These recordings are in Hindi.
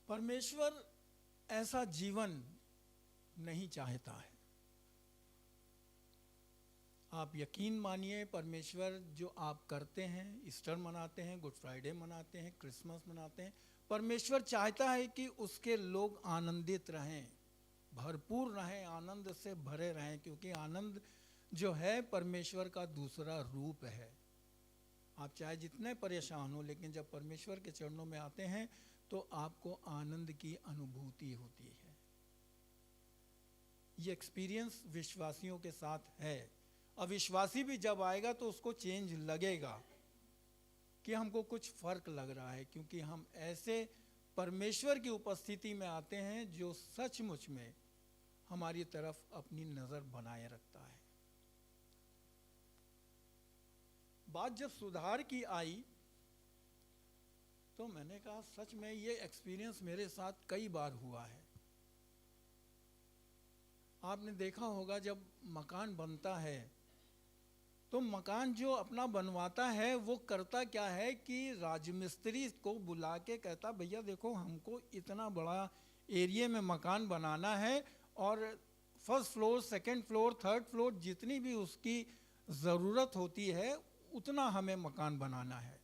परमेश्वर ऐसा जीवन नहीं चाहता है। आप यकीन मानिए, परमेश्वर जो आप करते हैं, ईस्टर मनाते हैं, गुड फ्राइडे मनाते हैं, क्रिसमस मनाते हैं, परमेश्वर चाहता है कि उसके लोग आनंदित रहें, भरपूर रहें, आनंद से भरे रहें, क्योंकि आनंद जो है परमेश्वर का दूसरा रूप है। आप चाहे जितने परेशान हो, लेकिन जब परमेश्वर के चरणों में आते हैं तो आपको आनंद की अनुभूति होती है। ये एक्सपीरियंस विश्वासियों के साथ है। अविश्वासी भी जब आएगा तो उसको चेंज लगेगा कि हमको कुछ फर्क लग रहा है, क्योंकि हम ऐसे परमेश्वर की उपस्थिति में आते हैं जो सचमुच में हमारी तरफ अपनी नजर बनाए रखता है। बात जब सुधार की आई तो मैंने कहा सच में ये एक्सपीरियंस मेरे साथ कई बार हुआ है। आपने देखा होगा जब मकान बनता है तो मकान जो अपना बनवाता है वो करता क्या है कि राजमिस्त्री को बुला के कहता, भैया देखो हमको इतना बड़ा एरिया में मकान बनाना है और first floor, second floor, third floor, जितनी भी उसकी ज़रूरत होती है उतना हमें मकान बनाना है।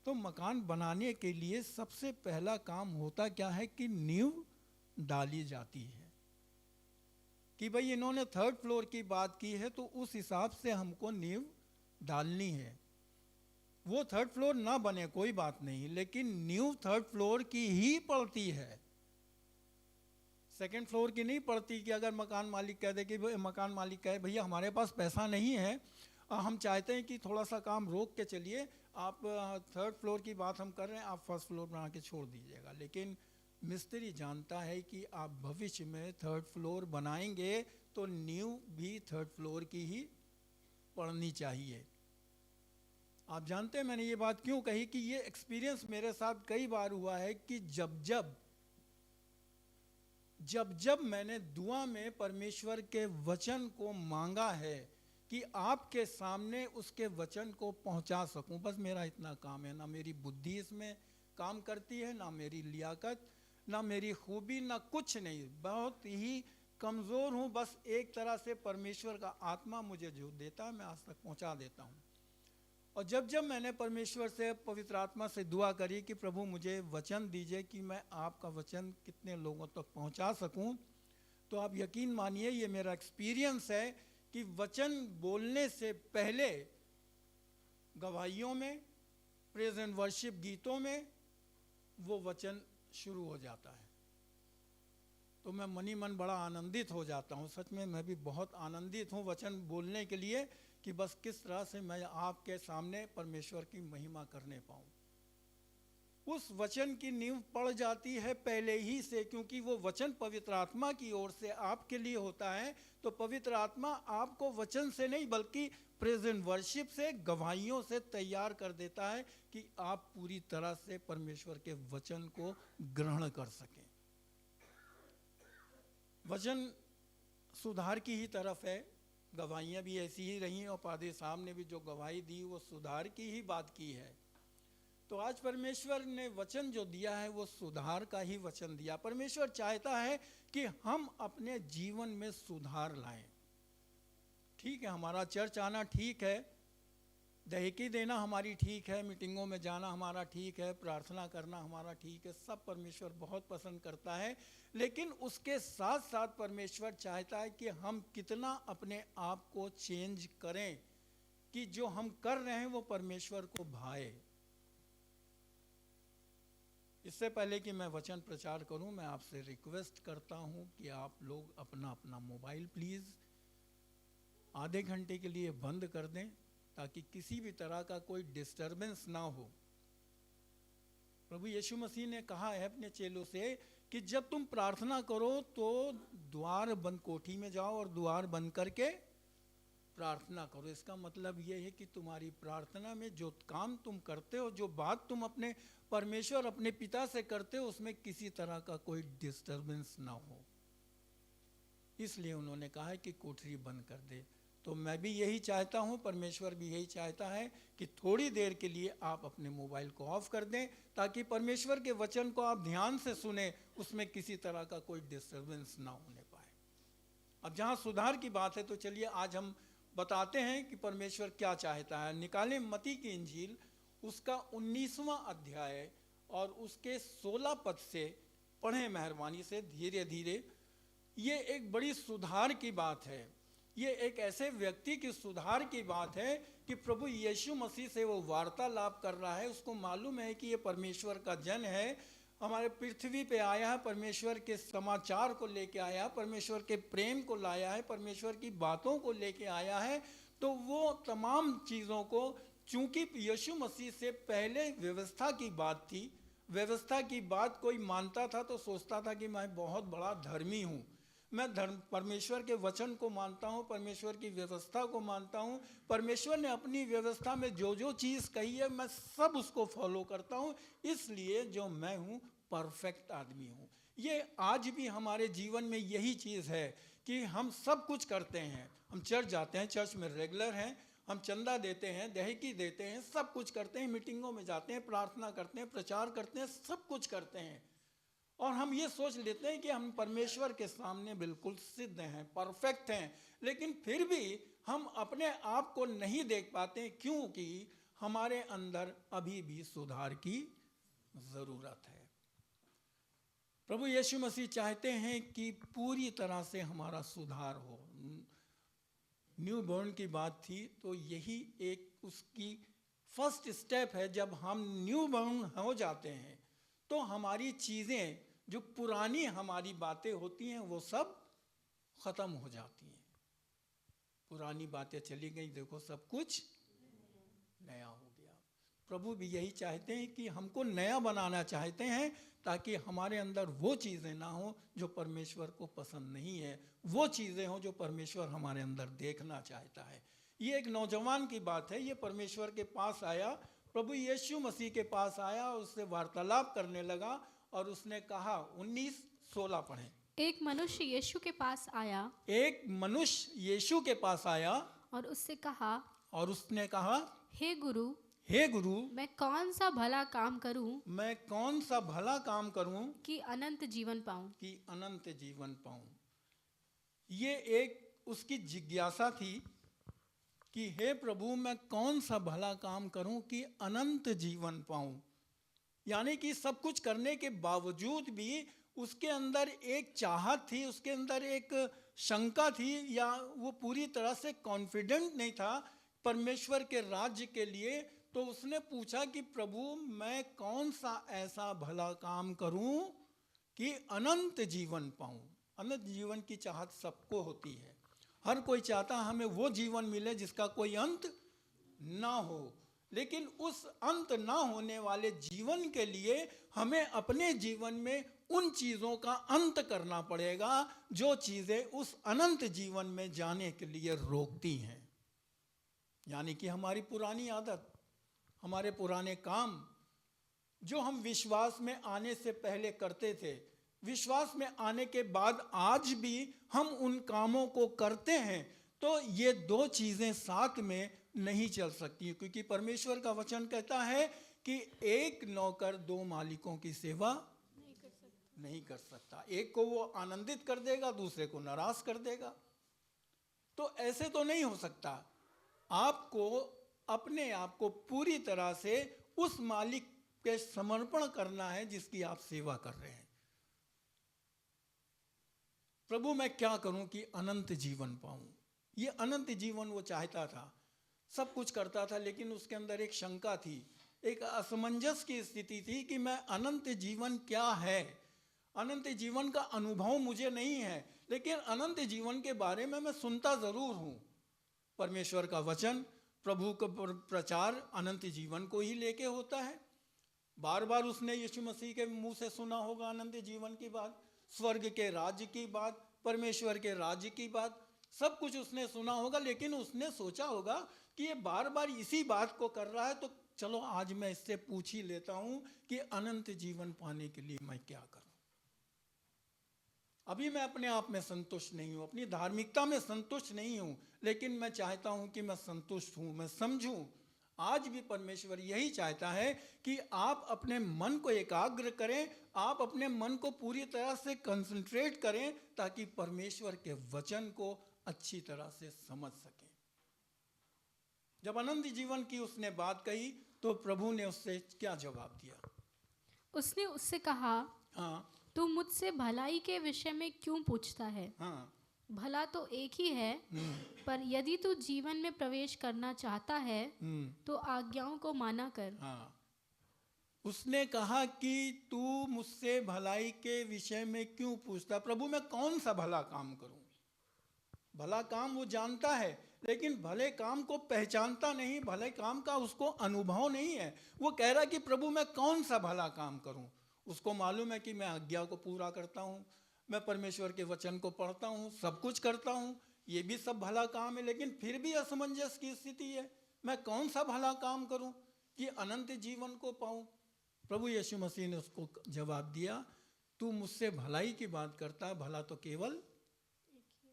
तो मकान बनाने के लिए सबसे पहला काम होता क्या है कि नींव डाली जाती है कि भाई इन्होंने थर्ड फ्लोर की बात की है तो उस हिसाब से हमको नींव डालनी है। वो थर्ड फ्लोर ना बने कोई बात नहीं, लेकिन नींव थर्ड फ्लोर की ही पड़ती है, सेकंड फ्लोर की नहीं पड़ती। कि अगर मकान मालिक कह दे कि मकान मालिक कहे भैया हमारे पास पैसा नहीं है, हम चाहते हैं कि थोड़ा सा काम रोक के चलिए, आप थर्ड फ्लोर की बात हम कर रहे हैं, आप फर्स्ट फ्लोर बना के छोड़ दीजिएगा। लेकिन मिस्त्री जानता है कि आप भविष्य में थर्ड फ्लोर बनाएंगे तो नींव भी थर्ड फ्लोर की ही पड़नी चाहिए। आप जानते हैं मैंने ये बात क्यों कही कि ये एक्सपीरियंस मेरे साथ कई बार हुआ है कि जब जब मैंने दुआ में परमेश्वर के वचन को मांगा है कि आपके सामने उसके वचन को पहुंचा सकूं, बस मेरा इतना काम है। ना मेरी बुद्धि इसमें काम करती है, ना मेरी लियाकत, ना मेरी खूबी, ना कुछ नहीं, बहुत ही कमज़ोर हूं। बस एक तरह से परमेश्वर का आत्मा मुझे जो देता है मैं आज तक पहुंचा देता हूं। और जब जब मैंने परमेश्वर से, पवित्र आत्मा से दुआ करी कि प्रभु मुझे वचन दीजिए कि मैं आपका वचन कितने लोगों तक पहुंचा सकूं, तो आप यकीन मानिए ये मेरा एक्सपीरियंस है कि वचन बोलने से पहले गवाहियों में, प्रेज एंड वर्शिप गीतों में वो वचन शुरू हो जाता है तो मैं मनी मन बड़ा आनंदित हो जाता हूँ। सच में मैं भी बहुत आनंदित हूँ वचन बोलने के लिए कि बस किस तरह से मैं आपके सामने परमेश्वर की महिमा करने पाऊँ। उस वचन की नींव पड़ जाती है पहले ही से, क्योंकि वो वचन पवित्र आत्मा की ओर से आपके लिए होता है। तो पवित्र आत्मा आपको वचन से नहीं बल्कि प्रेजेंट वर्शिप से, गवाहियों से तैयार कर देता है कि आप पूरी तरह से परमेश्वर के वचन को ग्रहण कर सकें। वचन सुधार की ही तरफ है, गवाहियाँ भी ऐसी ही रही और पादरी साहब ने भी जो गवाही दी वो सुधार की ही बात की है। तो आज परमेश्वर ने वचन जो दिया है वो सुधार का ही वचन दिया। परमेश्वर चाहता है कि हम अपने जीवन में सुधार लाएं। ठीक है, हमारा चर्च आना ठीक है, दहेकी देना हमारी ठीक है, मीटिंगों में जाना हमारा ठीक है, प्रार्थना करना हमारा ठीक है, सब परमेश्वर बहुत पसंद करता है। लेकिन उसके साथ साथ परमेश्वर चाहता है कि हम कितना अपने आप को चेंज करें कि जो हम कर रहे हैं वो परमेश्वर को भाए। इससे पहले कि मैं वचन प्रचार करूं, मैं आपसे रिक्वेस्ट करता हूं कि आप लोग अपना अपना मोबाइल प्लीज़ आधे घंटे के लिए बंद कर दें ताकि किसी भी तरह का कोई डिस्टरबेंस ना हो। प्रभु यीशु मसीह ने कहा है अपने चेलों से कि जब तुम प्रार्थना करो तो द्वार बंद कोठी में जाओ और द्वार बंद करके प्रार्थना करो। इसका मतलब यह है कि तुम्हारी प्रार्थना में जो काम तुम करते हो, जो बात तुम अपने परमेश्वर, अपने पिता से करते हो, उसमें किसी तरह का कोई डिस्टरबेंस ना हो। इसलिए उन्होंने कहा है कि कोठरी बंद कर दे। तो मैं भी यही चाहता हूँ, परमेश्वर भी यही चाहता है कि थोड़ी देर के लिए आप अपने मोबाइल को ऑफ कर दें, ताकि परमेश्वर के वचन को आप ध्यान से सुने, उसमें किसी तरह का कोई डिस्टर्बेंस ना होने पाए। अब जहाँ सुधार की बात है, तो चलिए आज हम बताते हैं कि परमेश्वर क्या चाहता है। निकालें मत्ती की इंजील, उसका 19वां अध्याय और उसके 16 पद से पढ़ें मेहरबानी से, धीरे धीरे। ये एक बड़ी सुधार की बात है, ये एक ऐसे व्यक्ति की सुधार की बात है कि प्रभु यीशु मसीह से वो वार्तालाप कर रहा है। उसको मालूम है कि ये परमेश्वर का जन है, हमारे पृथ्वी पे आया है, परमेश्वर के समाचार को लेके आया, परमेश्वर के प्रेम को लाया है, परमेश्वर की बातों को लेके आया है। तो वो तमाम चीज़ों को, चूंकि यीशु मसीह से पहले व्यवस्था की बात थी, व्यवस्था की बात कोई मानता था तो सोचता था कि मैं बहुत बड़ा धर्मी हूँ, मैं परमेश्वर के वचन को मानता हूँ, परमेश्वर की व्यवस्था को मानता हूँ, परमेश्वर ने अपनी व्यवस्था में जो जो चीज़ कही है मैं सब उसको फॉलो करता हूँ, इसलिए जो मैं हूँ परफेक्ट आदमी हूँ। ये आज भी हमारे जीवन में यही चीज़ है कि हम सब कुछ करते हैं, हम चर्च जाते हैं, चर्च में रेगुलर हैं, हम चंदा देते हैं, दहेकी देते हैं, सब कुछ करते हैं, मीटिंगों में जाते हैं, प्रार्थना करते हैं, प्रचार करते हैं, सब कुछ करते हैं, और हम ये सोच लेते हैं कि हम परमेश्वर के सामने बिल्कुल सिद्ध हैं, परफेक्ट हैं। लेकिन फिर भी हम अपने आप को नहीं देख पाते, क्योंकि हमारे अंदर अभी भी सुधार की ज़रूरत है। प्रभु यीशु मसीह चाहते हैं कि पूरी तरह से हमारा सुधार हो। न्यू बॉर्न की बात थी, तो यही एक उसकी फर्स्ट स्टेप है। जब हम न्यू बॉर्न हो जाते हैं तो हमारी चीज़ें, जो पुरानी हमारी बातें होती हैं, वो सब ख़त्म हो जाती हैं। पुरानी बातें चली गई, देखो सब कुछ नया हो गया। प्रभु भी यही चाहते हैं कि हमको नया बनाना चाहते हैं, ताकि हमारे अंदर वो चीज़ें ना हो जो परमेश्वर को पसंद नहीं है, वो चीज़ें हों जो परमेश्वर हमारे अंदर देखना चाहता है। ये एक नौजवान की बात है, ये परमेश्वर के पास आया, प्रभु यीशु मसीह के पास आया, उससे वार्तालाप करने लगा और उसने कहा, 19:16 पढ़ें। एक मनुष्य यीशु के पास आया, एक मनुष्य यीशु के पास आया और उससे कहा, और उसने कहा, हे गुरु, हे गुरु, मैं कौन सा भला काम करूं मैं कौन सा भला काम करूं कि अनंत जीवन पाऊं। कि अनंत जीवन पाऊं। ये एक उसकी जिज्ञासा थी कि हे प्रभु, मैं कौन सा भला काम करूं कि अनंत जीवन पाऊं। यानी कि सब कुछ करने के बावजूद भी उसके अंदर एक चाहत थी, उसके अंदर एक शंका थी, या वो पूरी तरह से कॉन्फिडेंट नहीं था परमेश्वर के राज्य के लिए। तो उसने पूछा कि प्रभु, मैं कौन सा ऐसा भला काम करूं कि अनंत जीवन पाऊं। अनंत जीवन की चाहत सबको होती है, हर कोई चाहता हमें वो जीवन मिले जिसका कोई अंत ना हो। लेकिन उस अंत ना होने वाले जीवन के लिए हमें अपने जीवन में उन चीज़ों का अंत करना पड़ेगा जो चीज़ें उस अनंत जीवन में जाने के लिए रोकती हैं। यानी कि हमारी पुरानी आदत, हमारे पुराने काम जो हम विश्वास में आने से पहले करते थे, विश्वास में आने के बाद आज भी हम उन कामों को करते हैं, तो ये दो चीज़ें साथ में नहीं चल सकती, क्योंकि परमेश्वर का वचन कहता है कि एक नौकर दो मालिकों की सेवा नहीं कर सकता। एक को वो आनंदित कर देगा, दूसरे को नाराज कर देगा। तो ऐसे तो नहीं हो सकता। आपको अपने आप को पूरी तरह से उस मालिक के समर्पण करना है जिसकी आप सेवा कर रहे हैं। प्रभु, मैं क्या करूं कि अनंत जीवन पाऊं। ये अनंत जीवन वो चाहता था, सब कुछ करता था, लेकिन उसके अंदर एक शंका थी, एक असमंजस की स्थिति थी कि मैं अनंत जीवन क्या है, अनंत जीवन का अनुभव मुझे नहीं है, लेकिन अनंत जीवन के बारे में मैं सुनता ज़रूर हूँ। परमेश्वर का वचन, प्रभु का प्रचार अनंत जीवन को ही लेके होता है। बार बार उसने यीशु मसीह के मुंह से सुना होगा अनंत जीवन की बात, स्वर्ग के राज्य की बात, परमेश्वर के राज्य की बात, सब कुछ उसने सुना होगा। लेकिन उसने सोचा होगा कि ये बार बार इसी बात को कर रहा है, तो चलो आज मैं इससे पूछ ही लेता हूँ कि अनंत जीवन पाने के लिए मैं क्या करूँ। अभी मैं अपने आप में संतुष्ट नहीं हूँ, अपनी धार्मिकता में संतुष्ट नहीं हूँ, लेकिन मैं चाहता हूँ कि मैं संतुष्ट हूँ, मैं समझूँ। आज भी परमेश्वर यही चाहता है कि आप अपने मन को एकाग्र करें, आप अपने मन को पूरी तरह से कंसंट्रेट करें, ताकि परमेश्वर के वचन को अच्छी तरह से समझ सकें। जब अनंत जीवन की उसने बात कही तो प्रभु ने उससे क्या जवाब दिया? उसने उससे कहा, हाँ तू मुझसे भलाई के विषय में क्यों पूछता है? हाँ। भला तो एक ही है, पर यदि तू जीवन में प्रवेश करना चाहता है तो आज्ञाओं को माना कर। हाँ, उसने कहा कि तू मुझसे भलाई के विषय में क्यों पूछता? प्रभु मैं कौन सा भला काम करूं? भला काम वो जानता है, लेकिन भले काम को पहचानता नहीं, भले काम का उसको अनुभव नहीं है। वो कह रहा कि प्रभु मैं कौन सा भला काम करूं? उसको मालूम है कि मैं आज्ञा को पूरा करता हूं, मैं परमेश्वर के वचन को पढ़ता हूं, सब कुछ करता हूं, ये भी सब भला काम है, लेकिन फिर भी असमंजस की स्थिति है। मैं कौन सा भला काम करूं कि अनंत जीवन को पाऊं? प्रभु यीशु मसीह ने उसको जवाब दिया, तू मुझसे भलाई की बात करता है, भला तो केवल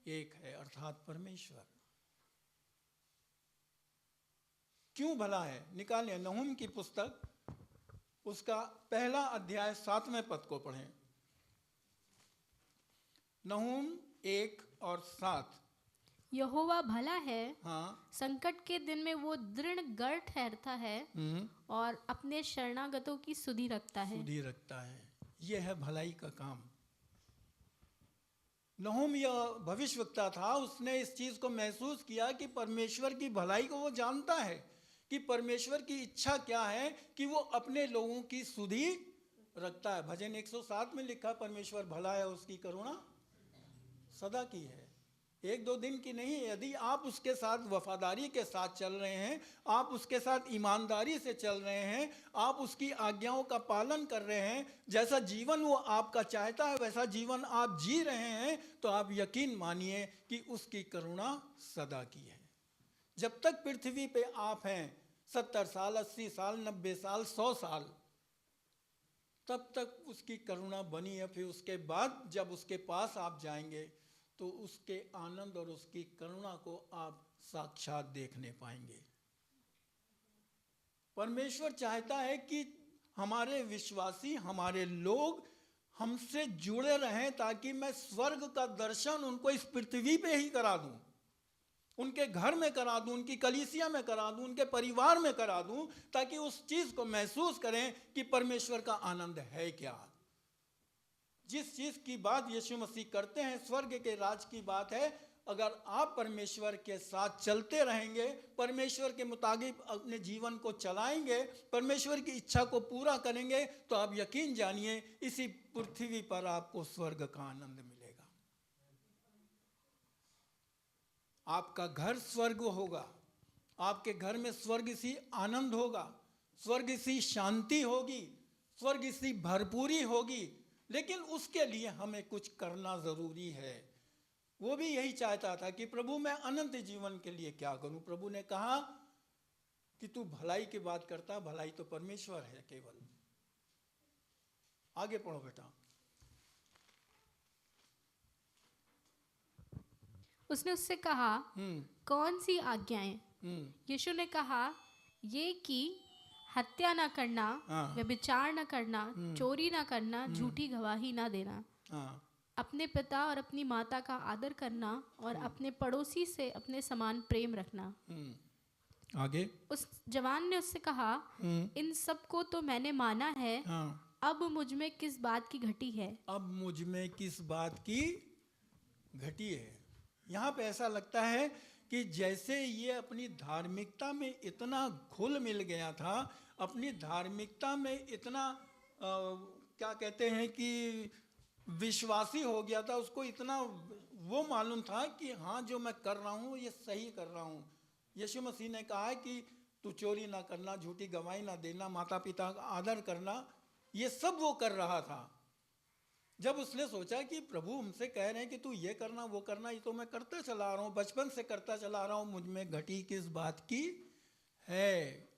एक है, अर्थात परमेश्वर। क्यों भला है? निकालें नहूम की पुस्तक, उसका पहला अध्याय 7वें पद को पढ़ें। नहूम 1 और 7। यहोवा भला है, हाँ। संकट के दिन में वो दृढ़ गढ़ ठहरता है और अपने शरणागतों की सुधि रखता है। सुधि रखता है, यह है भलाई का काम। नहूम यह भविष्यवक्ता था, उसने इस चीज को महसूस किया कि परमेश्वर की भलाई को वो जानता है कि परमेश्वर की इच्छा क्या है, कि वो अपने लोगों की सुधि रखता है। भजन 107 में लिखा, परमेश्वर भला है, उसकी करुणा सदा की है, एक दो दिन की नहीं। यदि आप उसके साथ वफादारी के साथ चल रहे हैं, आप उसके साथ ईमानदारी से चल रहे हैं, आप उसकी आज्ञाओं का पालन कर रहे हैं, जैसा जीवन वो आपका चाहता है वैसा जीवन आप जी रहे हैं, तो आप यकीन मानिए कि उसकी करुणा सदा की है। जब तक पृथ्वी पे आप हैं, 70 साल, 80 साल, 90 साल, 100 साल, तब तक उसकी करुणा बनी है। फिर उसके बाद जब उसके पास आप जाएंगे तो उसके आनंद और उसकी करुणा को आप साक्षात देखने पाएंगे। परमेश्वर चाहता है कि हमारे विश्वासी, हमारे लोग हमसे जुड़े रहें, ताकि मैं स्वर्ग का दर्शन उनको इस पृथ्वी पे ही करा दूं, उनके घर में करा दूं, उनकी कलीसिया में करा दूं, उनके परिवार में करा दूं, ताकि उस चीज को महसूस करें कि परमेश्वर का आनंद है क्या। जिस चीज की बात यीशु मसीह करते हैं, स्वर्ग के राज की बात है। अगर आप परमेश्वर के साथ चलते रहेंगे, परमेश्वर के मुताबिक अपने जीवन को चलाएंगे, परमेश्वर की इच्छा को पूरा करेंगे, तो आप यकीन जानिए इसी पृथ्वी पर आपको स्वर्ग का आनंद मिलेगा। आपका घर स्वर्ग होगा, आपके घर में स्वर्ग सी आनंद होगा, स्वर्ग सी शांति होगी, स्वर्ग सी भरपूरी होगी। लेकिन उसके लिए हमें कुछ करना जरूरी है। वो भी यही चाहता था कि प्रभु मैं अनंत जीवन के लिए क्या करूं? प्रभु ने कहा कि तू भलाई की बात करता, भलाई तो परमेश्वर है केवल। आगे पढ़ो बेटा। उसने उससे कहा, कौन सी आज्ञाएं? यीशु ने कहा, ये कि हत्या ना करना, व्यभिचार ना करना, चोरी ना करना, झूठी गवाही ना देना, अपने पिता और अपनी माता का आदर करना और अपने पड़ोसी से अपने समान प्रेम रखना। आगे उस जवान ने उससे कहा, इन सब को तो मैंने माना है, अब मुझ में किस बात की घटी है? अब मुझ में किस बात की घटी है? यहाँ पे ऐसा लगता है कि जैसे ये अपनी धार्मिकता में इतना घुल मिल गया था, अपनी धार्मिकता में इतना क्या कहते हैं कि विश्वासी हो गया था, उसको इतना वो मालूम था कि हाँ जो मैं कर रहा हूँ ये सही कर रहा हूँ। यीशु मसीह ने कहा है कि तू चोरी ना करना, झूठी गवाही ना देना, माता पिता का आदर करना, ये सब वो कर रहा था। जब उसने सोचा कि प्रभु हमसे कह रहे हैं कि तू ये करना वो करना, ये तो मैं करता चला रहा हूँ, बचपन से करता चला रहा हूँ, मुझ में घटी किस बात की है?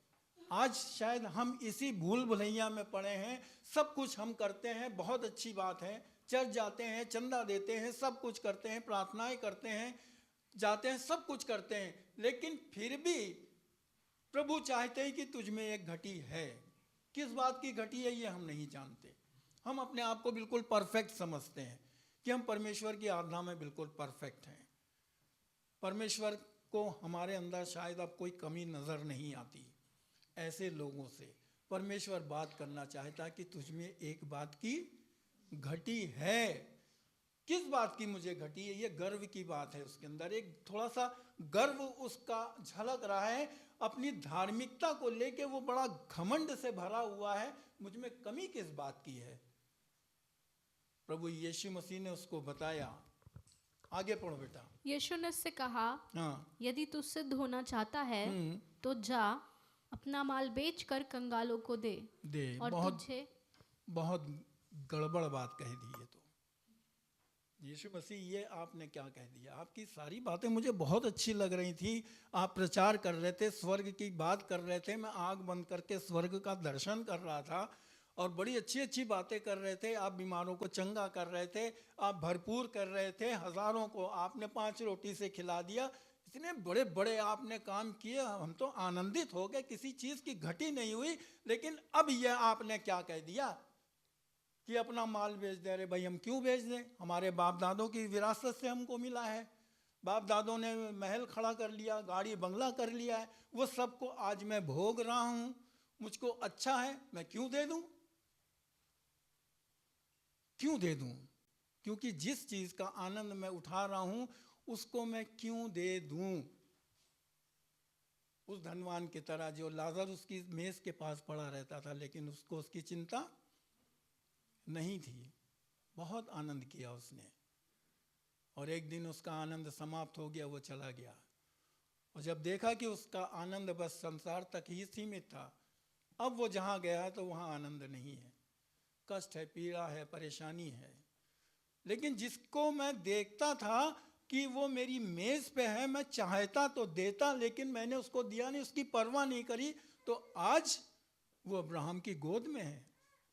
आज शायद हम इसी भूल भुलैया में पड़े हैं। सब कुछ हम करते हैं, बहुत अच्छी बात है, चर्च जाते हैं, चंदा देते हैं, सब कुछ करते हैं, प्रार्थनाएं करते हैं, जाते हैं, सब कुछ करते हैं, लेकिन फिर भी प्रभु चाहते हैं कि तुझ में एक घटी है। किस बात की घटी है ये हम नहीं जानते। हम अपने आप को बिल्कुल परफेक्ट समझते हैं कि हम परमेश्वर की आराधना में बिल्कुल परफेक्ट हैं। परमेश्वर को हमारे अंदर शायद अब कोई कमी नज़र नहीं आती। ऐसे लोगों से परमेश्वर बात करना चाहता है कि तुझ में एक बात की घटी है। किस बात की मुझे घटी है? ये गर्व की बात है। उसके अंदर एक थोड़ा सा गर्व उसका झलक रहा है। अपनी धार्मिकता को लेके वो बड़ा घमंड से भरा हुआ है। मुझ में कमी किस बात की है? प्रभु यीशु मसीह ने उसको बताया। आगे पढ़ो बेटा। यीशु ने उससे कहा, हाँ, यदि तू सिद्ध होना चाहता है तो जा, अपना माल बेचकर कंगालों को दे और तुझे। बहुत गड़बड़ बात कह दी है। तो यीशु मसीह ये आपने क्या कह दिया? आपकी सारी बातें मुझे बहुत अच्छी लग रही थी। आप प्रचार कर रहे थे, स्वर्ग की बात कर रहे थे, मैं आँख बंद करके स्वर्ग का दर्शन कर रहा था और बड़ी अच्छी अच्छी बातें कर रहे थे। आप बीमारों को चंगा कर रहे थे, आप भरपूर कर रहे थे, हज़ारों को आपने 5 रोटी से खिला दिया। इतने बड़े बड़े आपने काम किए, हम तो आनंदित हो गए, किसी चीज़ की घटी नहीं हुई। लेकिन अब यह आपने क्या कह दिया कि अपना माल बेच दे। अरे भाई, हम क्यों बेच दें? हमारे बाप दादों की विरासत से हमको मिला है। बाप दादों ने महल खड़ा कर लिया, गाड़ी बंगला कर लिया है, वो सबको आज मैं भोग रहा हूँ, मुझको अच्छा है, मैं क्यों दे दूँ? क्यों दे दूँ? क्योंकि जिस चीज़ का आनंद मैं उठा रहा हूँ उसको मैं क्यों दे दूँ? उस धनवान की तरह जो लाजर उसकी मेज के पास पड़ा रहता था, लेकिन उसको उसकी चिंता नहीं थी। बहुत आनंद किया उसने, और एक दिन उसका आनंद समाप्त हो गया, वो चला गया। और जब देखा कि उसका आनंद बस संसार तक ही सीमित था, अब वो जहाँ गया तो वहाँ आनंद नहीं है, कष्ट है, पीड़ा है, परेशानी है। लेकिन जिसको मैं देखता था कि वो मेरी मेज पे है, मैं चाहता तो देता, लेकिन मैंने उसको दिया नहीं, उसकी परवाह नहीं करी, तो आज वो अब्राहम की गोद में है।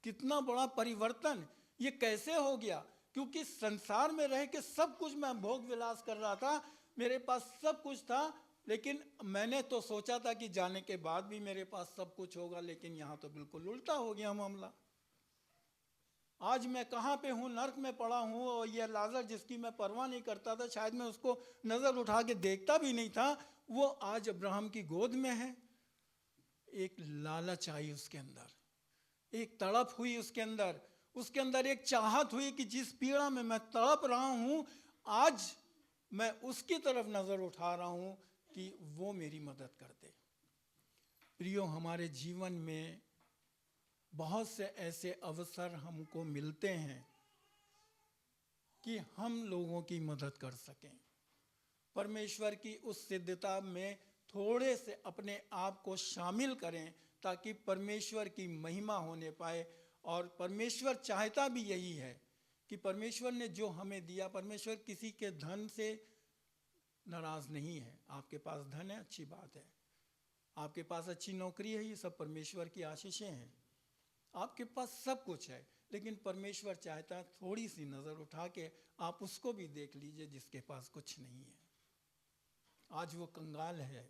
कितना बड़ा परिवर्तन! ये कैसे हो गया? क्योंकि संसार में रह के सब कुछ मैं भोग विलास कर रहा था, मेरे पास सब कुछ था, लेकिन मैंने तो सोचा था कि जाने के बाद भी मेरे पास सब कुछ होगा, लेकिन यहाँ तो बिल्कुल उल्टा हो गया मामला। आज मैं कहाँ पे हूँ? नर्क में पड़ा हूँ। और यह लाजर जिसकी मैं परवाह नहीं करता था, शायद मैं उसको नज़र उठा के देखता भी नहीं था, वो आज अब्राहम की गोद में है। एक लालच आई उसके अंदर, एक तड़प हुई उसके अंदर एक चाहत हुई कि जिस पीड़ा में मैं तड़प रहा हूँ, आज मैं उसकी तरफ नज़र उठा रहा हूँ कि वो मेरी मदद कर दे। प्रियो, हमारे जीवन में बहुत से ऐसे अवसर हमको मिलते हैं कि हम लोगों की मदद कर सकें। परमेश्वर की उस सिद्धता में थोड़े से अपने आप को शामिल करें ताकि परमेश्वर की महिमा होने पाए। और परमेश्वर चाहता भी यही है कि परमेश्वर ने जो हमें दिया, परमेश्वर किसी के धन से नाराज़ नहीं है। आपके पास धन है, अच्छी बात है, आपके पास अच्छी नौकरी है, ये सब परमेश्वर की आशीषें हैं। आपके पास सब कुछ है, लेकिन परमेश्वर चाहता है थोड़ी सी नज़र उठा के आप उसको भी देख लीजिए जिसके पास कुछ नहीं है। आज वो कंगाल है,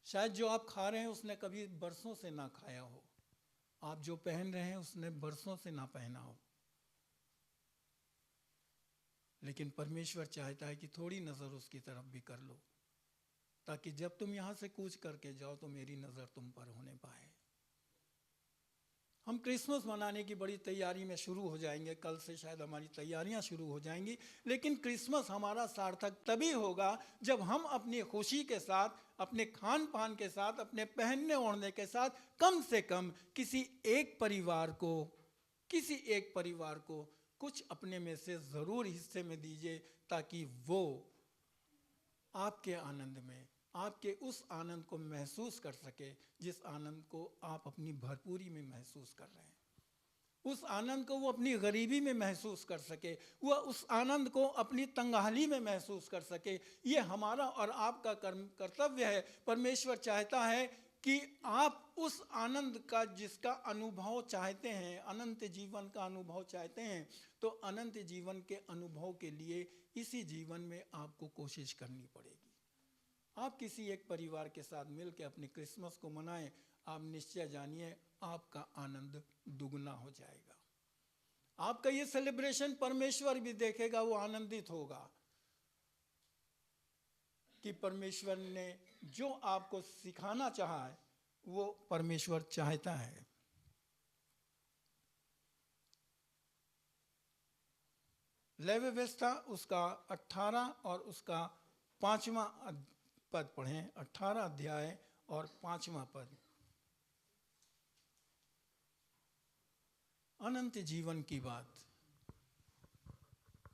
शायद जो आप खा रहे हैं उसने कभी बरसों से ना खाया हो, आप जो पहन रहे हैं उसने बरसों से ना पहना हो, लेकिन परमेश्वर चाहता है कि थोड़ी नज़र उसकी तरफ भी कर लो, ताकि जब तुम यहाँ से कूच करके जाओ तो मेरी नज़र तुम पर होने पाए। हम क्रिसमस मनाने की बड़ी तैयारी में शुरू हो जाएंगे, कल से शायद हमारी तैयारियां शुरू हो जाएंगी, लेकिन क्रिसमस हमारा सार्थक तभी होगा जब हम अपनी खुशी के साथ, अपने खान पान के साथ, अपने पहनने ओढ़ने के साथ कम से कम किसी एक परिवार को कुछ अपने में से ज़रूर हिस्से में दीजिए, ताकि वो आपके आनंद में, आपके उस आनंद को महसूस कर सके जिस आनंद को आप अपनी भरपूरी में महसूस कर रहे हैं। उस आनंद को वो अपनी गरीबी में महसूस कर सके, वह उस आनंद को अपनी तंगहाली में महसूस कर सके। ये हमारा और आपका कर्तव्य है। परमेश्वर चाहता है कि आप उस आनंद का जिसका अनुभव चाहते हैं, अनंत जीवन का अनुभव चाहते हैं, तो अनंत जीवन के अनुभव के लिए इसी जीवन में आपको कोशिश करनी पड़ेगी। आप किसी एक परिवार के साथ मिलकर अपनी क्रिसमस को मनाएं, आप निश्चय जानिए आपका आनंद दुगना हो जाएगा। आपका ये सेलिब्रेशन परमेश्वर भी देखेगा, वो आनंदित होगा कि परमेश्वर ने जो आपको सिखाना चाहा है वो परमेश्वर चाहता है। लेवी व्यवस्था उसका 18 और उसका 5वां पद पढ़ें, 18 अध्याय और 5वां पद। अनंत जीवन की बात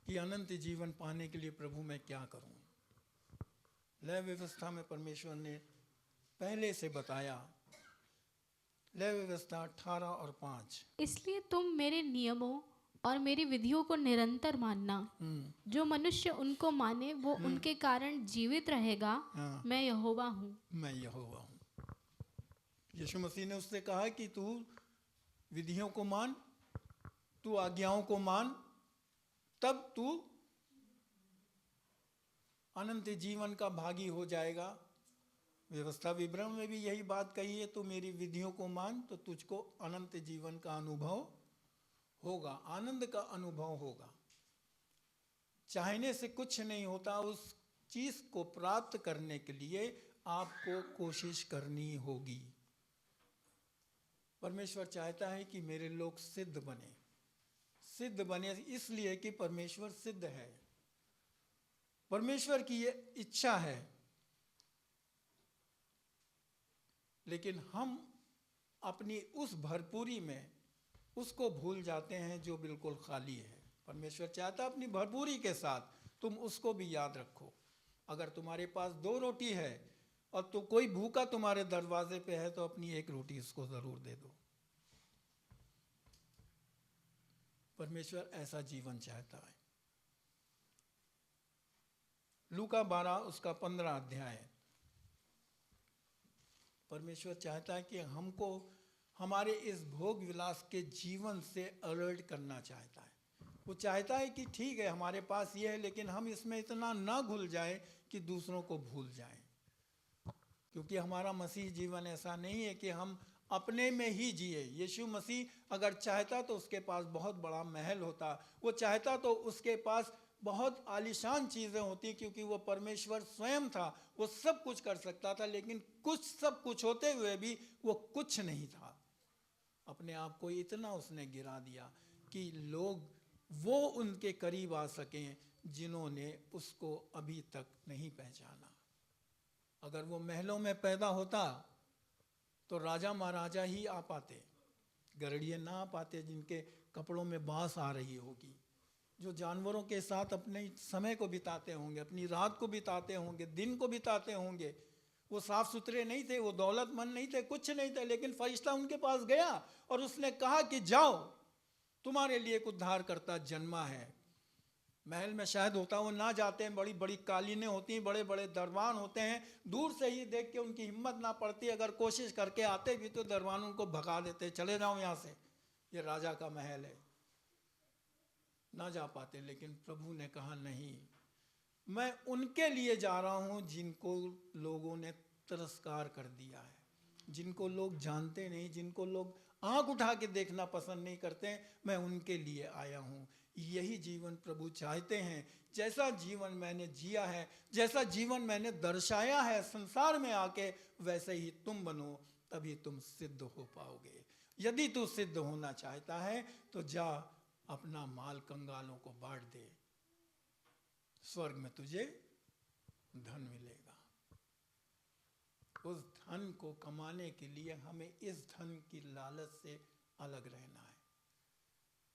कि अनंत जीवन पाने के लिए प्रभु मैं क्या करूं। लेवी व्यवस्था में परमेश्वर ने पहले से बताया, लेवी व्यवस्था 18 और 5। इसलिए तुम मेरे नियमों और मेरी विधियों को निरंतर मानना। जो मनुष्य उनको माने वो उनके कारण जीवित रहेगा। मैं यहोवा हूँ। मैं यहोवा हूँ। यीशु मसीह ने उससे कहा कि तू विधियों को मान, तू आज्ञाओं को मान, तब तू अनंत जीवन का भागी हो जाएगा। व्यवस्था विवरण में भी यही बात कही है, तू मेरी विधियों को मान तो तुझको अनंत जीवन का अनुभव होगा, आनंद का अनुभव होगा। चाहने से कुछ नहीं होता, उस चीज को प्राप्त करने के लिए आपको कोशिश करनी होगी। परमेश्वर चाहता है कि मेरे लोग सिद्ध बने। सिद्ध बने इसलिए कि परमेश्वर सिद्ध है, परमेश्वर की ये इच्छा है। लेकिन हम अपनी उस भरपूरी में उसको भूल जाते हैं जो बिल्कुल खाली है। परमेश्वर चाहता है अपनी भरपूरी के साथ तुम उसको भी याद रखो। अगर तुम्हारे पास 2 रोटी है और तो कोई भूखा तुम्हारे दरवाजे पे है, तो अपनी 1 रोटी उसको जरूर दे दो। परमेश्वर ऐसा जीवन चाहता है। लूका 12 उसका 15 अध्याय। परमेश्वर चाहता है कि हमको हमारे इस भोग विलास के जीवन से अलर्ट करना चाहता है। वो चाहता है कि ठीक है हमारे पास ये है, लेकिन हम इसमें इतना ना घुल जाए कि दूसरों को भूल जाएं। क्योंकि हमारा मसीह जीवन ऐसा नहीं है कि हम अपने में ही जिए। यीशु मसीह अगर चाहता तो उसके पास बहुत बड़ा महल होता, वो चाहता तो उसके पास बहुत आलीशान चीज़ें होती, क्योंकि वो परमेश्वर स्वयं था, वो सब कुछ कर सकता था। लेकिन सब कुछ होते हुए भी वो कुछ नहीं था। अपने आप को इतना उसने गिरा दिया कि लोग वो उनके करीब आ सकें जिन्होंने उसको अभी तक नहीं पहचाना। अगर वो महलों में पैदा होता तो राजा महाराजा ही आ पाते, गरड़िए ना आ पाते जिनके कपड़ों में बांस आ रही होगी, जो जानवरों के साथ अपने समय को बिताते होंगे, अपनी रात को बिताते होंगे, दिन को बिताते होंगे। वो साफ सुथरे नहीं थे, वो दौलतमंद नहीं थे, कुछ नहीं थे, लेकिन फरिश्ता उनके पास गया और उसने कहा कि जाओ, तुम्हारे लिए एक उद्धारकर्ता जन्मा है। महल में शायद होता वो ना जाते हैं, बड़ी बड़ी कालीनें होती हैं, बड़े बड़े दरबान होते हैं, दूर से ही देख के उनकी हिम्मत ना पड़ती। अगर कोशिश करके आते भी तो दरबान उनको भगा देते, चले जाओ यहाँ से, ये राजा का महल है, ना जा पाते। लेकिन प्रभु ने कहा नहीं, मैं उनके लिए जा रहा हूँ जिनको लोगों ने तिरस्कार कर दिया है, जिनको लोग जानते नहीं, जिनको लोग आंख उठा के देखना पसंद नहीं करते, मैं उनके लिए आया हूँ। यही जीवन प्रभु चाहते हैं। जैसा जीवन मैंने जिया है, जैसा जीवन मैंने दर्शाया है संसार में आके, वैसे ही तुम बनो, तभी तुम सिद्ध हो पाओगे। यदि तू सिद्ध होना चाहता है तो जा अपना माल कंगालों को बांट दे, स्वर्ग में तुझे धन मिलेगा। उस धन को कमाने के लिए हमें इस धन की लालच से अलग रहना है।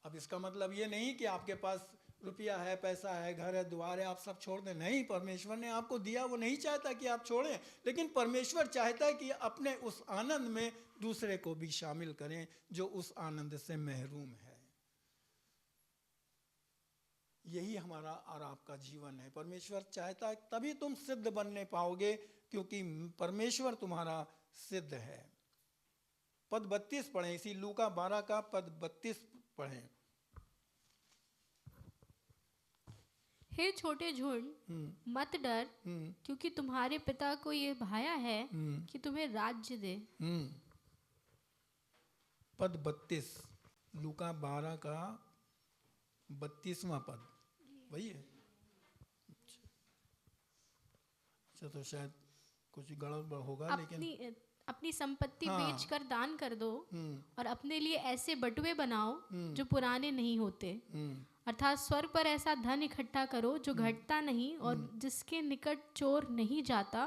अब इसका मतलब ये नहीं कि आपके पास रुपया है, पैसा है, घर है, द्वार है, आप सब छोड़ दें। नहीं, परमेश्वर ने आपको दिया, वो नहीं चाहता कि आप छोड़ें, लेकिन परमेश्वर चाहता है कि अपने उस आनंद में दूसरे को भी शामिल करें जो उस आनंद से महरूम है। यही हमारा और आपका जीवन है। परमेश्वर चाहता है तभी तुम सिद्ध बनने पाओगे, क्योंकि परमेश्वर तुम्हारा सिद्ध है। पद 32 पढ़ें, इसी लूका 12 का पद 32 पढ़ें। हे छोटे झुंड, मत डर, क्योंकि तुम्हारे पिता को ये भाया है कि तुम्हें राज्य दे। पद 32, लूका 12 का 32वां पद वही है। अच्छा, तो शायद कुछ गड़बड़ होगा, लेकिन अपनी संपत्ति बेचकर दान कर दो और अपने लिए ऐसे बटुए बनाओ जो पुराने नहीं होते, अर्थात स्वर्ग पर ऐसा धन इकट्ठा करो जो घटता नहीं और जिसके निकट चोर नहीं जाता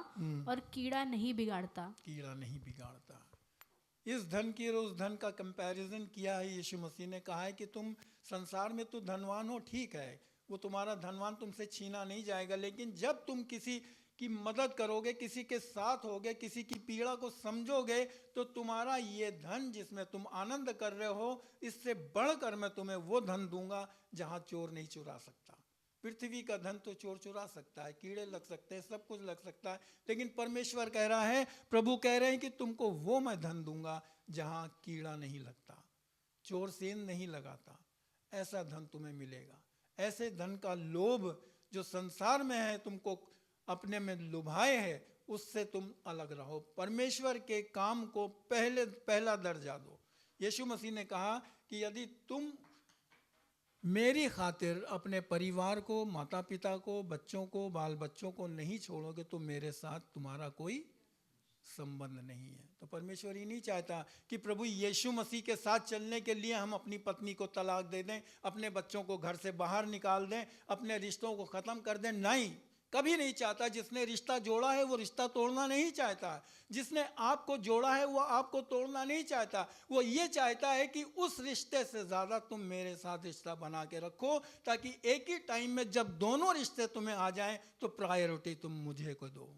और कीड़ा नहीं बिगाड़ता। इस धन की और उस धन का कंपैरिजन किया है यीशु मसीह ने। कहा है कि तुम संसार में तो धनवान हो, ठीक है, वो तुम्हारा धनवान तुमसे छीना नहीं जाएगा, लेकिन जब तुम किसी की मदद करोगे, किसी के साथ होगे, किसी की पीड़ा को समझोगे, तो तुम्हारा ये धन जिसमें तुम आनंद कर रहे हो, इससे बढ़कर मैं तुम्हें वो धन दूंगा जहां चोर नहीं चुरा सकता। पृथ्वी का धन तो चोर चुरा सकता है, कीड़े लग सकते हैं, सब कुछ लग सकता है, लेकिन परमेश्वर कह रहा है, प्रभु कह रहे हैं कि तुमको वो मैं धन दूंगा जहां कीड़ा नहीं लगता, चोर सेंध नहीं लगाता, ऐसा धन तुम्हें मिलेगा। ऐसे धन का लोभ जो संसार में है, तुमको अपने में लुभाए है, उससे तुम अलग रहो। परमेश्वर के काम को पहला दर्जा दो। यीशु मसीह ने कहा कि यदि तुम मेरी खातिर अपने परिवार को, माता पिता को, बच्चों को, बाल बच्चों को नहीं छोड़ोगे तो मेरे साथ तुम्हारा कोई संबंध नहीं है। तो परमेश्वर ही नहीं चाहता कि प्रभु यीशु मसीह के साथ चलने के लिए हम अपनी पत्नी को तलाक दे दें, अपने बच्चों को घर से बाहर निकाल दें, अपने रिश्तों को ख़त्म कर दें। नहीं, कभी नहीं चाहता। जिसने रिश्ता जोड़ा है वो रिश्ता तोड़ना नहीं चाहता। जिसने आपको जोड़ा है वो आपको तोड़ना नहीं चाहता। वो ये चाहता है कि उस रिश्ते से ज़्यादा तुम मेरे साथ रिश्ता बना के रखो, ताकि एक ही टाइम में जब दोनों रिश्ते तुम्हें आ जाएं तो प्रायोरिटी तुम मुझे को दो,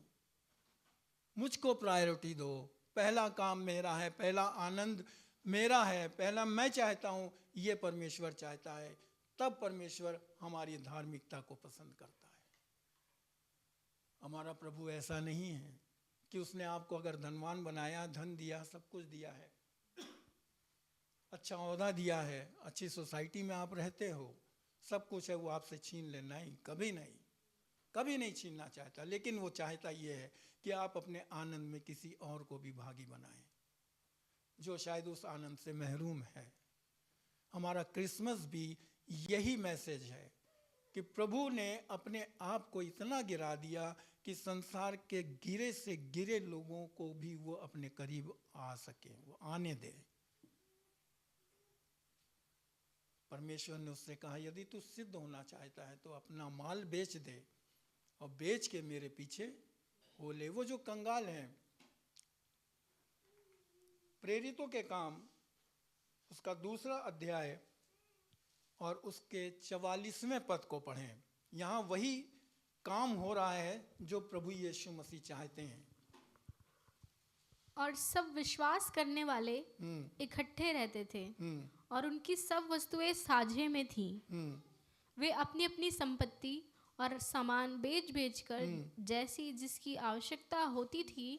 मुझको प्रायोरिटी दो। पहला काम मेरा है, पहला आनंद मेरा है, पहला मैं चाहता हूँ, ये परमेश्वर चाहता है। तब परमेश्वर हमारी धार्मिकता को पसंद करता है। हमारा प्रभु ऐसा नहीं है कि उसने आपको अगर धनवान बनाया, धन दिया, सब कुछ दिया है, अच्छा ओहदा दिया है, अच्छी सोसाइटी में आप रहते हो, सब कुछ है, वो आपसे छीन ले। नहीं, कभी नहीं, कभी नहीं छीनना चाहता। लेकिन वो चाहता ये है कि आप अपने आनंद में किसी और को भी भागी बनाएं जो शायद उस आनंद से महरूम है। हमारा क्रिसमस भी यही मैसेज है कि प्रभु ने अपने आप को इतना गिरा दिया कि संसार के गिरे से गिरे लोगों को भी वो अपने करीब आ सके, वो आने दे। परमेश्वर ने उससे कहा, यदि तू सिद्ध होना चाहता है तो अपना माल बेच दे और बेच के मेरे पीछे हो ले। वो जो कंगाल हैं, प्रेरितों के काम उसका 2 अध्याय और उसके 44वें पद को पढ़ें। यहाँ वही काम हो रहा है जो प्रभु यीशु मसीह चाहते हैं। और सब विश्वास करने वाले इकट्ठे रहते थे और उनकी सब वस्तुएं साझे में थीं। वे अपनी अपनी संपत्ति और सामान बेच बेच कर जैसी जिसकी आवश्यकता होती थी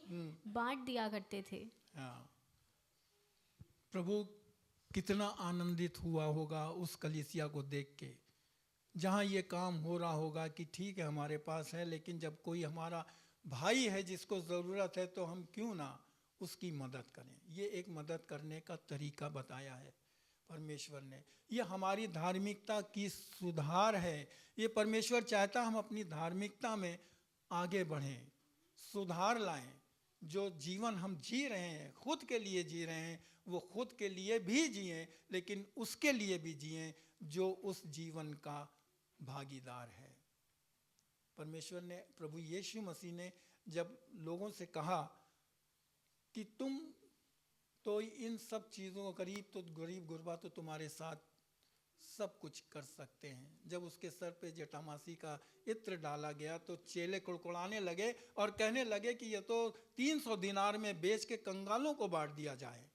बांट दिया करते थे। प्रभु कितना आनंदित हुआ होगा उस कलीसिया को देख के, जहाँ ये काम हो रहा होगा कि ठीक है हमारे पास है, लेकिन जब कोई हमारा भाई है जिसको ज़रूरत है तो हम क्यों ना उसकी मदद करें। ये एक मदद करने का तरीका बताया है परमेश्वर ने। ये हमारी धार्मिकता की सुधार है। ये परमेश्वर चाहता हम अपनी धार्मिकता में आगे बढ़ें, सुधार लाएं। जो जीवन हम जी रहे हैं, खुद के लिए जी रहे हैं, वो खुद के लिए भी जिएं, लेकिन उसके लिए भी जिएं जो उस जीवन का भागीदार है। परमेश्वर ने, प्रभु यीशु मसीह ने जब लोगों से कहा कि तुम तो इन सब चीज़ों को गरीब गुरबा तो तुम्हारे साथ सब कुछ कर सकते हैं, जब उसके सर पे जटामासी का इत्र डाला गया तो चेले कुड़कुड़ाने लगे और कहने लगे कि ये तो 300 दिनार में बेच के कंगालों को बांट दिया जाए।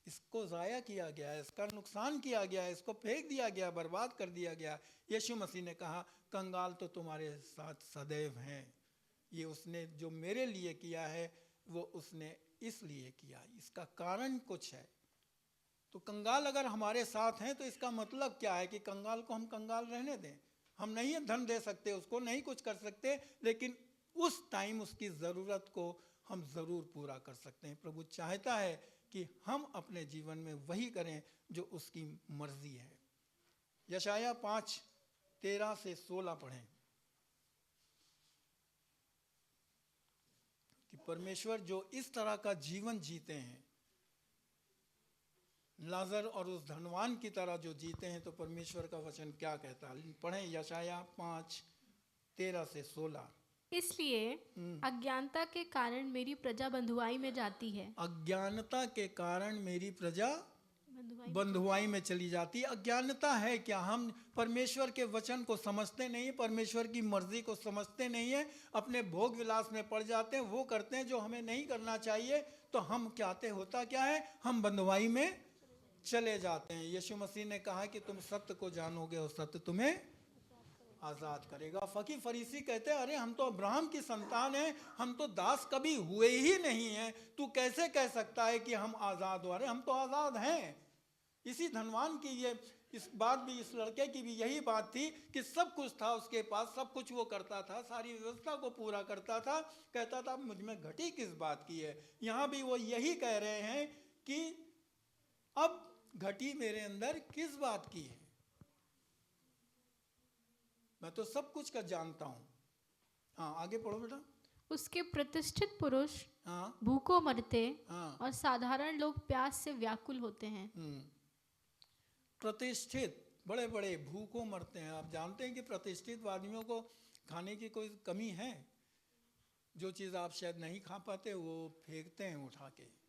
इसको ज़ाया किया गया है, इसका नुकसान किया गया है, इसको फेंक दिया गया, बर्बाद कर दिया गया। यीशु मसीह ने कहा, कंगाल तो तुम्हारे साथ सदैव हैं। ये उसने जो मेरे लिए किया है वो उसने इसलिए किया, इसका कारण कुछ है। तो कंगाल अगर हमारे साथ हैं तो इसका मतलब क्या है कि कंगाल को हम कंगाल रहने दें? हम नहीं धन दे सकते उसको, नहीं कुछ कर सकते, लेकिन उस टाइम उसकी ज़रूरत को हम ज़रूर पूरा कर सकते हैं। प्रभु चाहता है कि हम अपने जीवन में वही करें जो उसकी मर्जी है। यशाया 5:13-16 पढ़ें कि परमेश्वर जो इस तरह का जीवन जीते हैं, लाजर और उस धनवान की तरह जो जीते हैं, तो परमेश्वर का वचन क्या कहता है? पढ़ें यशाया 5:13-16। इसलिए अज्ञानता के कारण मेरी प्रजा बंधुआई में जाती है। अज्ञानता के कारण मेरी प्रजा बंधुआई में चली जाती है। अज्ञानता है क्या? हम परमेश्वर के वचन को समझते नहीं है, परमेश्वर की मर्जी को समझते नहीं है, अपने भोग विलास में पड़ जाते हैं, वो करते हैं जो हमें नहीं करना चाहिए। तो हम होता क्या है? हम बंधुआई में चले जाते हैं। यीशु मसीह ने कहा कि तुम सत्य को जानोगे और सत्य तुम्हें आज़ाद करेगा। फकीर फरीसी कहते हैं, अरे हम तो अब्राहम की संतान हैं, हम तो दास कभी हुए ही नहीं हैं, तू कैसे कह सकता है कि हम आज़ाद हो? अरे हम तो आज़ाद हैं। इसी धनवान की ये इस बात भी, इस लड़के की भी यही बात थी कि सब कुछ था उसके पास, सब कुछ वो करता था, सारी व्यवस्था को पूरा करता था, कहता था मुझ में घटी किस बात की है। यहाँ भी वो यही कह रहे हैं कि अब घटी मेरे अंदर किस बात की है? मैं तो सब कुछ का जानता हूँ। हाँ, आगे पढ़ो बेटा। उसके प्रतिष्ठित पुरुष हाँ, भूखों मरते, हाँ, और साधारण लोग प्यास से व्याकुल होते हैं। प्रतिष्ठित बड़े बड़े भूखों मरते हैं। आप जानते हैं कि प्रतिष्ठित आदमियों को खाने की कोई कमी है? जो चीज़ आप शायद नहीं खा पाते वो फेंकते हैं उठा के।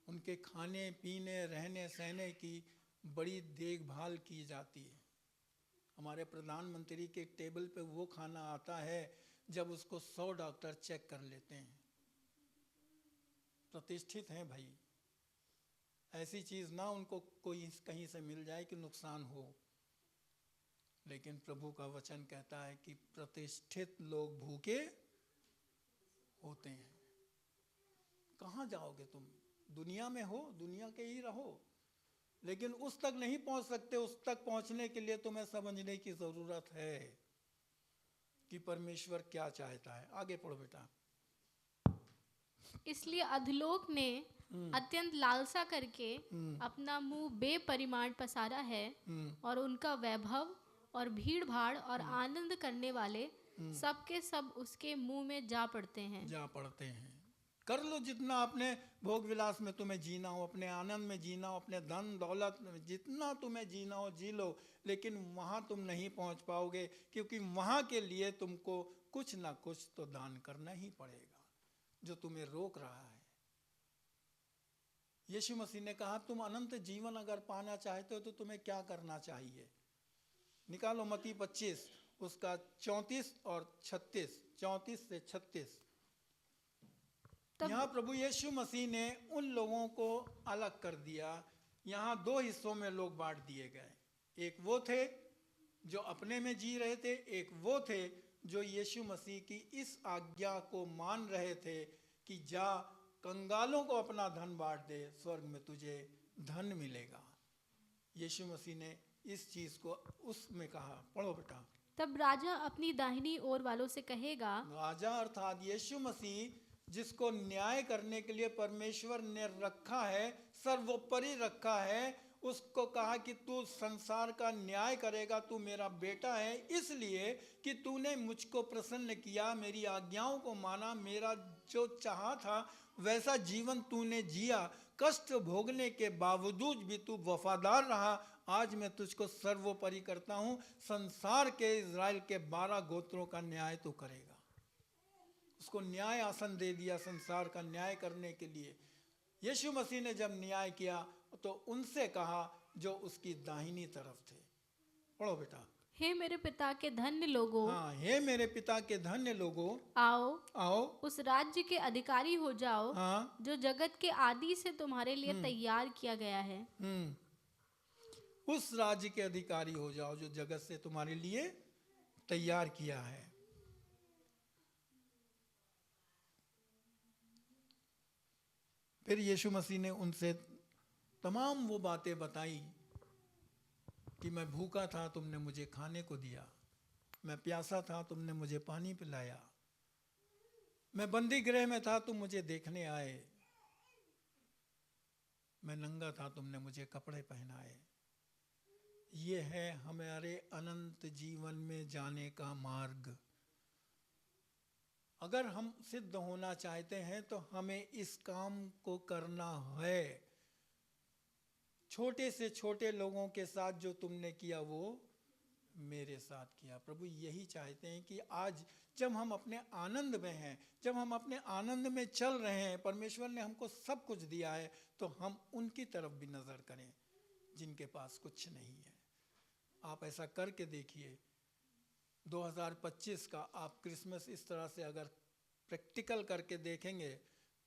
उनके खाने पीने रहने सहने की बड़ी देखभाल की जाती है। हमारे प्रधानमंत्री के टेबल पे वो खाना आता है जब उसको 100 डॉक्टर चेक कर लेते हैं। प्रतिष्ठित हैं भाई, ऐसी चीज़ ना उनको कोई कहीं से मिल जाए कि नुकसान हो। लेकिन प्रभु का वचन कहता है कि प्रतिष्ठित लोग भूखे होते हैं। कहाँ जाओगे तुम? दुनिया में हो, दुनिया के ही रहो, लेकिन उस तक नहीं पहुंच सकते। उस तक पहुंचने के लिए तुम्हें समझने की जरूरत है कि परमेश्वर क्या चाहता है। आगे पढ़ो बेटा। इसलिए अधलोक ने अत्यंत लालसा करके अपना मुंह बेपरिमाण पसारा है, और उनका वैभव और भीड़ भाड़ और आनंद करने वाले सब के सब उसके मुंह में जा पड़ते हैं। कर लो जितना अपने भोग विलास में तुम्हें जीना हो, अपने आनंद में जीना हो, अपने धन दौलत में जितना तुम्हें जीना हो जी लो, लेकिन वहाँ तुम नहीं पहुँच पाओगे, क्योंकि वहाँ के लिए तुमको कुछ ना कुछ तो दान करना ही पड़ेगा जो तुम्हें रोक रहा है। यीशु मसीह ने कहा तुम अनंत जीवन अगर पाना चाहते हो तो तुम्हें क्या करना चाहिए? निकालो मत्ती 25 उसका 34 और 36, 34 से 36। यहाँ प्रभु यीशु मसीह ने उन लोगों को अलग कर दिया। यहाँ 2 हिस्सों में लोग बांट दिए गए। एक वो थे जो अपने में जी रहे थे, एक वो थे जो यीशु मसीह की इस आज्ञा को मान रहे थे कि जा कंगालों को अपना धन बांट दे, स्वर्ग में तुझे धन मिलेगा। यीशु मसीह ने इस चीज को उसमें कहा। पढ़ो बेटा। तब राजा अपनी दाहिनी ओर वालों से कहेगा, राजा अर्थात यीशु मसीह जिसको न्याय करने के लिए परमेश्वर ने रखा है, सर्वोपरि रखा है, उसको कहा कि तू संसार का न्याय करेगा, तू मेरा बेटा है, इसलिए कि तूने मुझको प्रसन्न किया, मेरी आज्ञाओं को माना, मेरा जो चाहा था वैसा जीवन तूने जिया, कष्ट भोगने के बावजूद भी तू वफादार रहा। आज मैं तुझको सर्वोपरि करता हूँ, संसार के इज़राइल के 12 गोत्रों का न्याय तू करेगा। उसको न्याय आसन दे दिया संसार का न्याय करने के लिए। यीशु मसीह ने जब न्याय किया तो उनसे कहा जो उसकी दाहिनी तरफ थे। पढ़ो बेटा। हे मेरे पिता के धन्य लोगों, हाँ, हे मेरे पिता के धन्य लोगों, आओ उस राज्य के अधिकारी हो जाओ, हाँ, जो जगत के आदि से तुम्हारे लिए तैयार किया गया है। उस राज्य के अधिकारी हो जाओ जो जगत से तुम्हारे लिए तैयार किया है। फिर यीशु मसीह ने उनसे तमाम वो बातें बताई कि मैं भूखा था, तुमने मुझे खाने को दिया, मैं प्यासा था, तुमने मुझे पानी पिलाया, मैं बंदी गृह में था, तुम मुझे देखने आए, मैं नंगा था, तुमने मुझे कपड़े पहनाए। ये है हमारे अनंत जीवन में जाने का मार्ग। अगर हम सिद्ध होना चाहते हैं तो हमें इस काम को करना है। छोटे से छोटे लोगों के साथ जो तुमने किया वो मेरे साथ किया। प्रभु यही चाहते हैं कि आज जब हम अपने आनंद में हैं, जब हम अपने आनंद में चल रहे हैं, परमेश्वर ने हमको सब कुछ दिया है, तो हम उनकी तरफ भी नजर करें जिनके पास कुछ नहीं है। आप ऐसा करके देखिए, 2025 का आप क्रिसमस इस तरह से अगर प्रैक्टिकल करके देखेंगे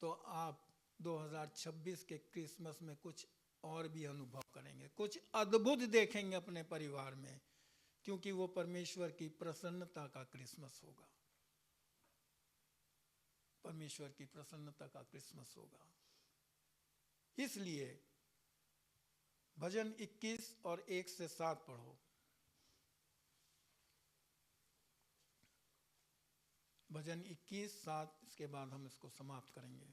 तो आप 2026 के क्रिसमस में कुछ और भी अनुभव करेंगे, कुछ अद्भुत देखेंगे अपने परिवार में, क्योंकि वो परमेश्वर की प्रसन्नता का क्रिसमस होगा। परमेश्वर की प्रसन्नता का क्रिसमस होगा। इसलिए भजन 21 और 1 से 7 पढ़ो। भजन 21, 7, इसके बाद हम इसको समाप्त करेंगे।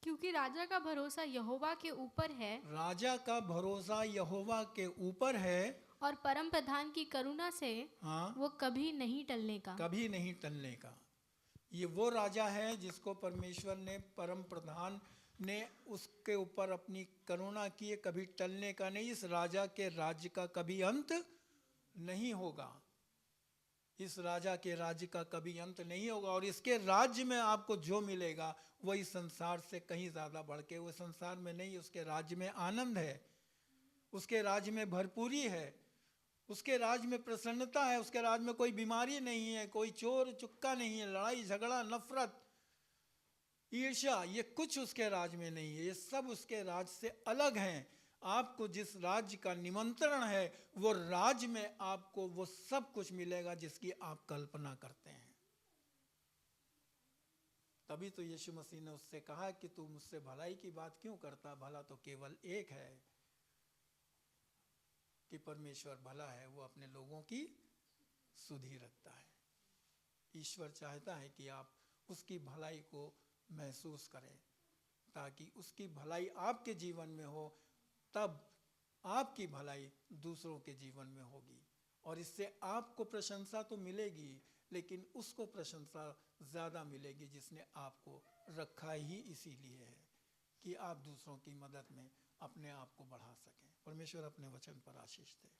क्योंकि राजा का भरोसा यहोवा के ऊपर है, राजा का भरोसा यहोवा के ऊपर है, और परम प्रधान की करुणा से हाँ, वो कभी नहीं टलने का। कभी नहीं टलने का। ये वो राजा है जिसको परमेश्वर ने, परम प्रधान ने उसके ऊपर अपनी करुणा की है, कभी टलने का नहीं। इस राजा के राज्य का कभी अंत नहीं होगा। इस राजा के राज्य का कभी अंत नहीं होगा। और इसके राज्य में आपको जो मिलेगा वही संसार से कहीं ज्यादा बढ़ के, वो संसार में नहीं, उसके राज्य में आनंद है, उसके राज्य में भरपूरी है, उसके राज्य में प्रसन्नता है, उसके राज्य में कोई बीमारी नहीं है, कोई चोर चुक्का नहीं है, लड़ाई झगड़ा नफरत ईर्ष्या, ये कुछ उसके राज्य में नहीं है। ये सब उसके राज्य से अलग हैं। आपको जिस राज्य का निमंत्रण है वो राज्य में आपको वो सब कुछ मिलेगा जिसकी आप कल्पना करते हैं। तभी तो यीशु मसीह ने उससे कहा कि तू मुझसे भलाई की बात क्यों करता, भला तो केवल एक है कि परमेश्वर भला है, वो अपने लोगों की सुधि रखता है। ईश्वर चाहता है कि आप उसकी भलाई को महसूस करें, ताकि उसकी भलाई आपके जीवन में हो, तब आपकी भलाई दूसरों के जीवन में होगी। और इससे आपको प्रशंसा तो मिलेगी, लेकिन उसको प्रशंसा ज़्यादा मिलेगी जिसने आपको रखा ही इसीलिए है कि आप दूसरों की मदद में अपने आप को बढ़ा सकें। परमेश्वर अपने वचन पर आशीष दे।